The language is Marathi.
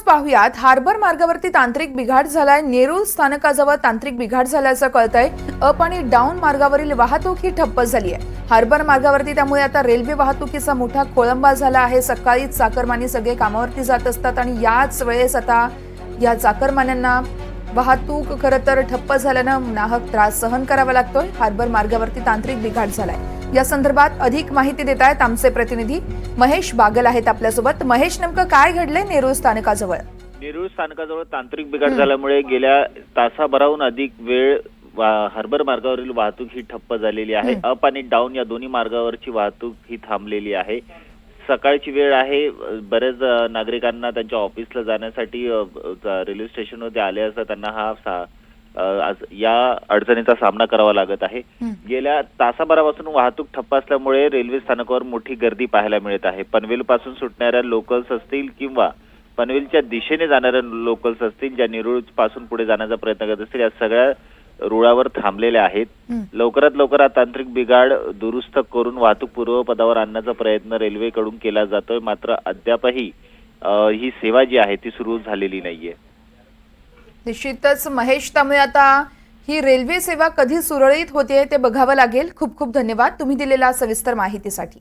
पाहुयात हार्बर मार्गावरती तांत्रिक बिघाड झालाय। नेरूळ स्थानकाजवळ तांत्रिक बिघाड झाल्याचं कळतंय। अप आणि डाऊन मार्गावरील वाहतूक ही ठप्प झाली आहे। हार्बर मार्गावरती त्यामुळे आता रेल्वे वाहतुकीचा मोठा खोळंबा झाला आहे। सकाळी चाकरमानी सगळे कामावरती जात असतात आणि याच वेळेस आता या चाकरमान्यांना वाहतूक खरं तर ठप्प झाल्यानं नाहक त्रास सहन करावा लागतोय। हार्बर मार्गावरती तांत्रिक बिघाड झालाय। या संदर्भात अधिक माहिती देत आहेत आमचे प्रतिनिधी महेश बागल आहेत आपल्यासोबत। महेश, नेमकं काय घडलंय नेरूळ स्थानकाजवळ? नेरूळ स्थानकाजवळ तांत्रिक बिघाड झाल्यामुळे गेल्या तासाभराहून अधिक वेळ हार्बर मार्गावरील वाहतूक ही ठप्प झालेली आहे। अप आणि डाऊन या दोन्ही मार्गावरची वाहतूक ही थांबलेली आहे। सकाळची वेळ आहे, बरेच नागरिकांना त्यांच्या ऑफिसला जाण्यासाठी रेल्वे स्टेशनवर आले असता त्यांना या अडचणीचा सामना करावा लागत आहे। गेल्या तासाभरापासून वाहतूक ठप्प असल्यामुळे रेल्वे स्थानकावर मोठी गर्दी पाहायला मिळत आहे। पनवेल पासून सुटणाऱ्या लोकल्स असतील किंवा पनवेलच्या दिशेने जाणाऱ्या लोकल्स असतील, ज्या नेरूळ पासून पुढे जाण्याचा प्रयत्न करत असतील, या सगळ्या रुळावर थांबलेल्या आहेत। लवकरात लवकर हा तांत्रिक बिघाड दुरुस्त करून वाहतूक पूर्वपदावर आणण्याचा प्रयत्न रेल्वेकडून केला जातोय, मात्र अद्यापही ही सेवा जी आहे ती सुरू झालेली नाहीये। निश्चितच महेश, त्यामुळे आता ही रेल्वे सेवा कधी सुरळीत होते ते बघावं लागेल। खूप खूप धन्यवाद तुम्ही दिलेल्या सविस्तर माहितीसाठी।